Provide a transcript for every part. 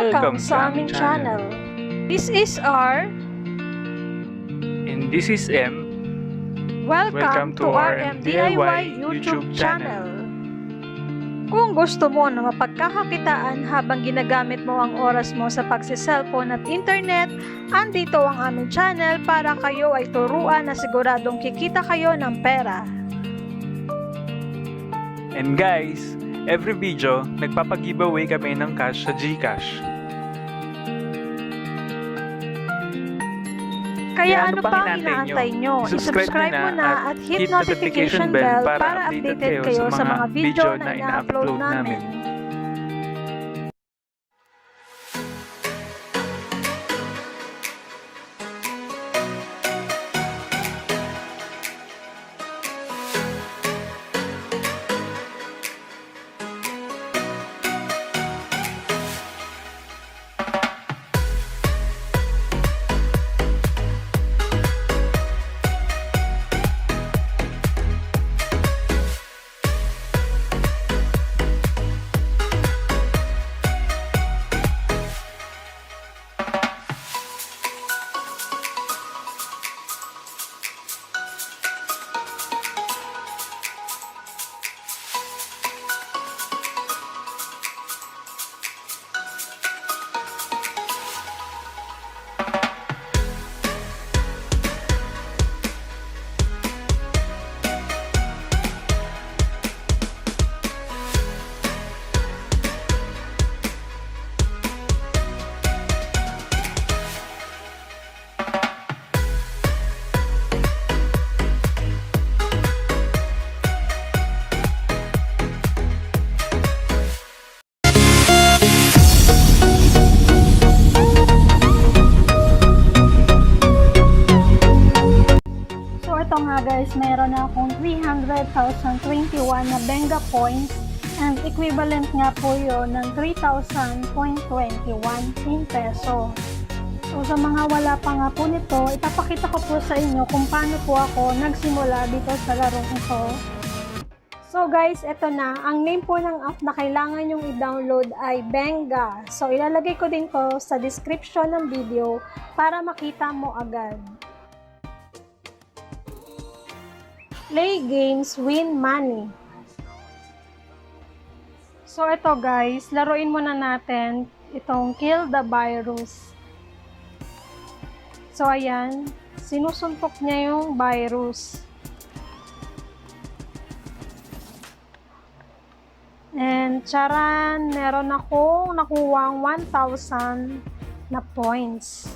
Welcome sa aming channel. This is R. And this is M. Welcome to our MDIY YouTube channel. Kung gusto mo na mapagkakakitaan habang ginagamit mo ang oras mo sa pagsi-cellphone at internet, andito ang aming channel para kayo ay turuan na siguradong kikita kayo ng pera. And guys, every video, nagpapag-giveaway kami ng cash sa Gcash. Kaya ano pang inaantay nyo? I-subscribe mo na at hit notification bell para updated kayo sa mga video na ina-upload namin. Ito nga guys, meron na akong 300,021 na Benga points and equivalent nga po yun ng 3,000.21 in peso. So sa mga wala pa nga po nito, ipapakita ko po sa inyo kung paano po ako nagsimula dito sa larong ito. So guys, ito na. Ang name po ng app na kailangan yung i-download ay Benga. So ilalagay ko din to sa description ng video para makita mo agad. Play games, win money. So ito guys, laruin muna natin itong kill the virus. So ayan, sinusuntok niya yung virus. And charan, meron akong nakuwang 1,000 na points.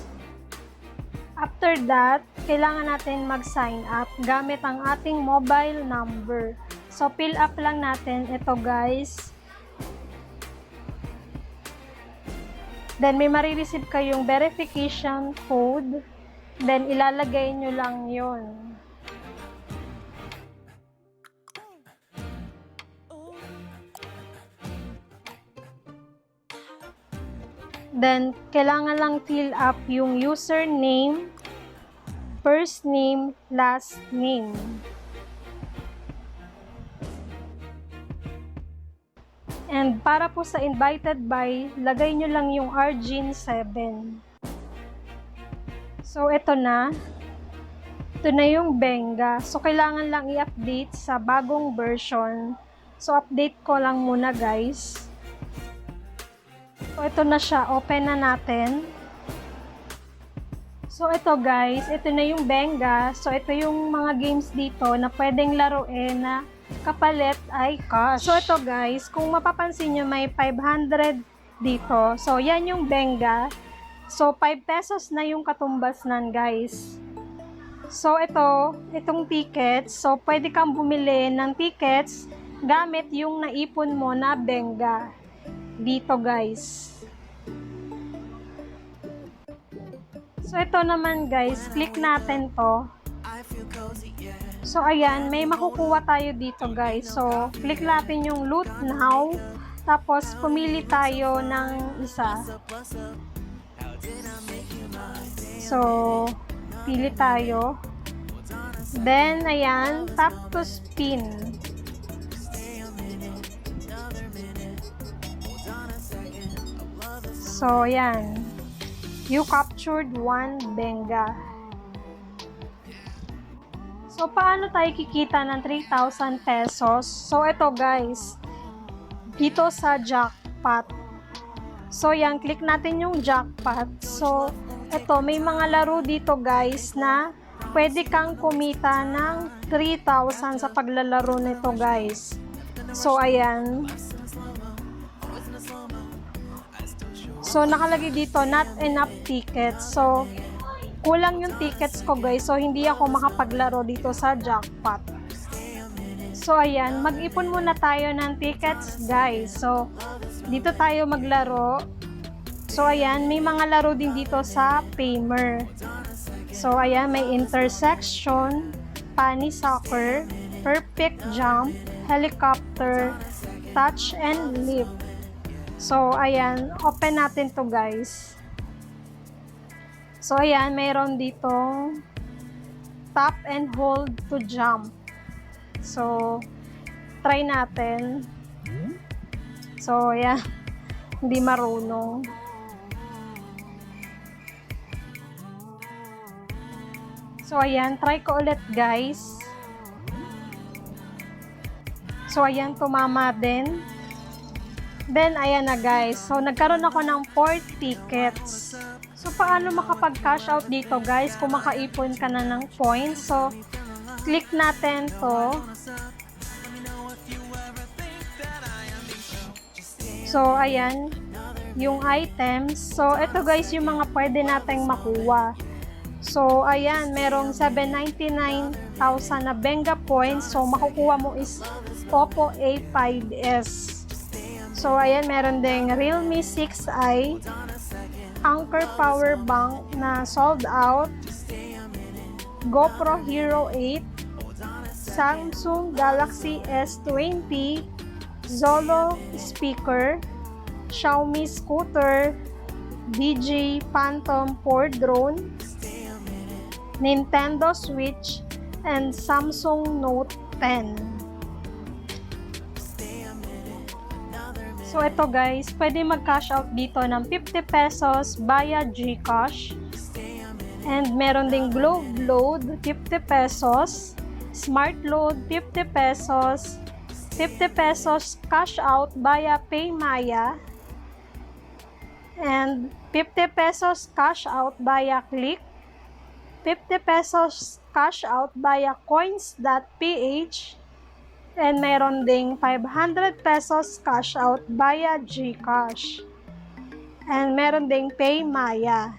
After that, kailangan natin mag-sign up gamit ang ating mobile number. So, fill up lang natin ito guys. Then, may marireceive kayong verification code. Then, ilalagay nyo lang yun. Then, kailangan lang fill up yung username, first name, last name. And para po sa invited by, lagay nyo lang yung RGN7. So, ito na. Ito na yung Benga. So, kailangan lang i-update sa bagong version. So, update ko lang muna guys. So, ito na siya. Open na natin. So, ito guys. Ito na yung Benga. So, ito yung mga games dito na pwedeng laruin na kapalit ay cash. So, ito guys. Kung mapapansin nyo, may 500 dito. So, yan yung Benga. So, 5 pesos na yung katumbas nan guys. So, itong tickets. So, pwede kang bumili ng tickets gamit yung naipon mo na Benga. Dito guys. So ito naman guys, click natin to. So ayan, may makukuha tayo dito guys. So click natin yung loot now. Tapos pumili tayo ng isa. So pili tayo. Then ayan, tap to spin. So, yan. You captured 1 benga. So, paano tayo kikita ng 3,000 pesos? So, ito guys, dito sa jackpot. So, yan, click natin yung jackpot. So, ito, may mga laro dito guys na pwede kang kumita ng 3,000 sa paglalaro nito guys. So, ayan. So, nakalagay dito, not enough tickets. So, kulang yung tickets ko guys, so hindi ako makapaglaro dito sa jackpot. So ayan, mag-ipon muna tayo ng tickets guys. So dito tayo maglaro. So ayan, may mga laro din dito sa Pamer. So ayan, may intersection, funny soccer, perfect jump, helicopter, touch and leap. So ayan, open natin to guys. So, ayan, mayroon dito tap and hold to jump. So, try natin. So, ayan, hindi marunong. So, ayan, try ko ulit guys. So, ayan, tumama din. Then, ayan na guys. So, nagkaroon ako ng 4 tickets. So, paano makapag-cash out dito guys kung makaipon ka na ng points? So, click natin to. So, ayan, yung items. So, ito guys yung mga pwede nating makuha. So, ayan, merong 799,000 na Benga points. So, makukuha mo is Oppo A5s. So, ayan, meron ding Realme 6i, Anker Power Bank na sold out, GoPro Hero 8, Samsung Galaxy S20, Zolo speaker, Xiaomi scooter, DJI Phantom 4 drone, Nintendo Switch, and Samsung Note 10. So, ito guys, pwede mag-cash out dito ng 50 pesos via Gcash. And meron ding Globe Load, 50 pesos. Smart Load, 50 pesos. 50 pesos cash out via Paymaya. And 50 pesos cash out via Click. 50 pesos cash out via coins.ph. And meron ding 500 pesos cash out via Gcash. And meron ding Paymaya.